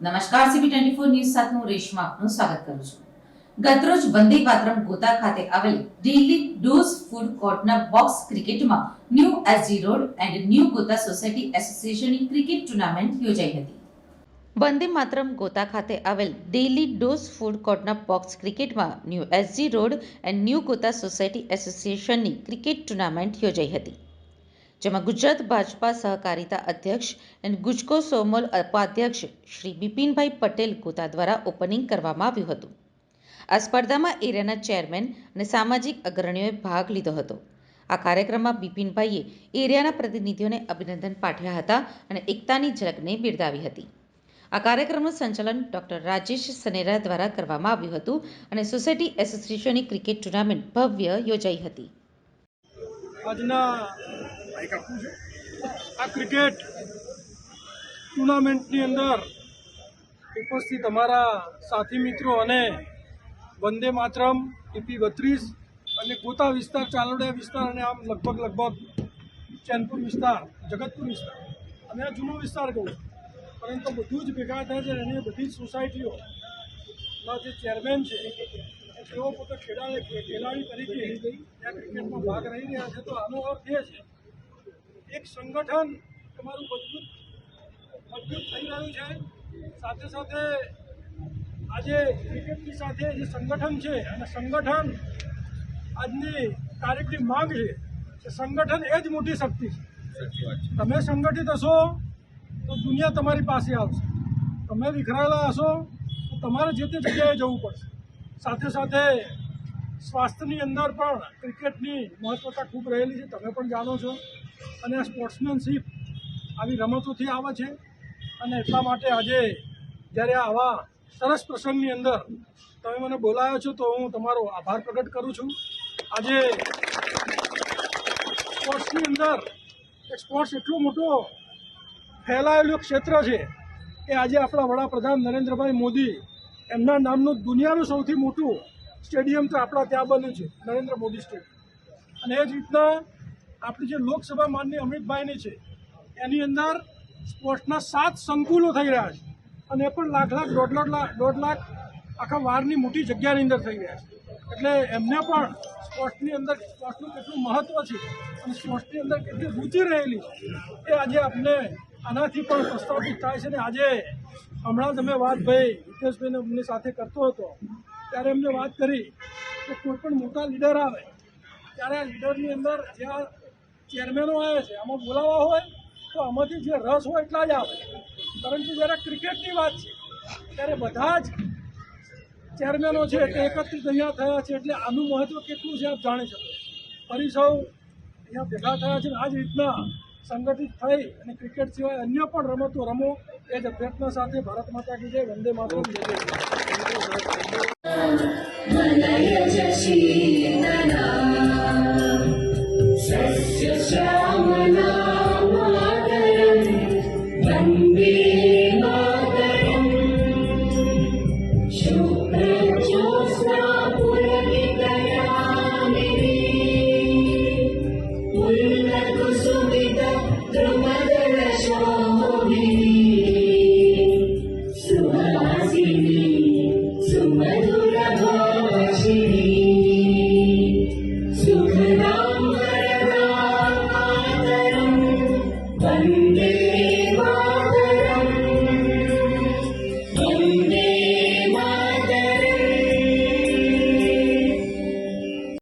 નમસ્કાર, CP24 news સાથનું Reshma આપનું સ્વાગત કરું છું. ગતરોજ વંદે માતરમ ગોતા ખાતે આવેલ દિલ્હી ડોઝ ફૂડ કોર્ટના બોક્સ ક્રિકેટમાં new SG road and new Gota society એસોસિએશનની ક્રિકેટ ટુર્નામેન્ટ યોજાઈ હતી. વંદે માતરમ ગોતા ખાતે આવેલ દિલ્હી ડોઝ ફૂડ કોર્ટના બોક્સ ક્રિકેટમાં new SG road and new Gota society એસોસિએશનની ક્રિકેટ ટુર્નામેન્ટ યોજાઈ હતી, જેમાં ગુજરાત ભાજપા સહકારિતા અધ્યક્ષ અને ગુજકો સોમોલ ઉપાધ્યક્ષ શ્રી બિપિનભાઈ પટેલ ગોતા દ્વારા ઓપનિંગ કરવામાં આવ્યું હતું. આ સ્પર્ધામાં એરિયાના ચેરમેન અને સામાજિક અગ્રણીઓએ ભાગ લીધો હતો. આ કાર્યક્રમમાં બિપિનભાઈએ એરિયાના પ્રતિનિધિઓને અભિનંદન પાઠવ્યા હતા અને એકતાની ઝલકને બિરદાવી હતી. આ કાર્યક્રમનું સંચાલન ડોક્ટર રાજેશ સનેરા દ્વારા કરવામાં આવ્યું હતું અને સોસાયટી એસોસિએશનની ક્રિકેટ ટુર્નામેન્ટ ભવ્ય યોજાઈ હતી. આજના આ ક્રિકેટ ટુર્નામેન્ટની અંદર ઉપસ્થિત અમારા સાથી મિત્રો અને વંદે માતરમ EP32 અને ગોતા વિસ્તાર, ચાલોડિયા વિસ્તાર અને આમ લગભગ ચેનપુર વિસ્તાર, જગતપુર વિસ્તાર અને આ જૂનો વિસ્તાર કહું છું, પરંતુ બધું જ ભેગા થાય છે. એની બધી જ સોસાયટીઓના જે ચેરમેન છે તેઓ પોતે ખેલાડી તરીકે ત્યાં ક્રિકેટમાં ભાગ રહી રહ્યા છે. તો આનો અર્થ એ છે એક સંગઠન તમારું મજબૂત થઈ રહ્યું છે. સાથે સાથે આજે ક્રિકેટની સાથે જે સંગઠન છે અને સંગઠન આજની તારીખની માંગ છે કે સંગઠન એ જ મોટી શક્તિ છે. તમે સંગઠિત હશો તો દુનિયા તમારી પાસે આવશે. તમે વિખરાયેલા હશો તો તમારે જે તે જગ્યાએ જવું પડશે. સાથે સાથે સ્વાસ્થ્યની અંદર પણ ક્રિકેટની મહત્વતા ખૂબ રહેલી છે, તમે પણ જાણો છો. અને આ સ્પોર્ટ્સમેનશીપ આવી રમતોથી આવે છે અને એટલા માટે આજે જ્યારે આવા સરસ પ્રસંગની અંદર તમે મને બોલાવ્યો છો તો હું તમારો આભાર પ્રગટ કરું છું. આજે સ્પોર્ટ્સની અંદર સ્પોર્ટ્સ એટલો મોટો ફેલાયેલું ક્ષેત્ર છે કે આજે આપણા વડાપ્રધાન નરેન્દ્રભાઈ મોદી એમના નામનું દુનિયાનું સૌથી મોટું સ્ટેડિયમ તો આપણા ત્યાં બન્યું છે, નરેન્દ્ર મોદી સ્ટેડિયમ. અને એ જ રીતના આપણી જે લોકસભા માનની અમિતભાઈની છે એની અંદર સ્પોર્ટ્સના 7 સંકુલો થઈ રહ્યા છે અને એ પણ દોઢ લાખ આખા વારની મોટી જગ્યાની અંદર થઈ રહ્યા છે. એટલે એમને પણ સ્પોર્ટ્સની અંદર સ્પોર્ટ્સનું કેટલું મહત્ત્વ છે અને સ્પોર્ટ્સની અંદર કેટલી રુચિ રહેલી છે એ આજે આપણે આનાથી પણ પ્રસ્થાપિત થાય છે. ને આજે હમણાં તમે વાત ભાઈ હિતેશભાઈને અમની સાથે કરતો હતો ત્યારે એમને વાત કરી કે કોઈ પણ મોટા લીડર આવે ત્યારે આ લીડરની અંદર જ્યાં ચેરમેનો આવે છે આમાં બોલાવવા હોય તો આમાંથી જે રસ હોય એટલા જ આવે. પરંતુ જ્યારે ક્રિકેટની વાત છે ત્યારે બધા જ ચેરમેનો છે તે એકત્રિત અહીંયા થયા છે. એટલે આનું મહત્ત્વ કેટલું છે આપ જાણી શકો. ફરી સૌ અહીંયા ભેગા થયા છે. આ જ રીતના સંગઠિત થઈ અને ક્રિકેટ સિવાય અન્ય પણ રમતો રમો એ જ અભ્યર્થના સાથે ભારત માતા કી જય, વંદે માતરમ, જય જય.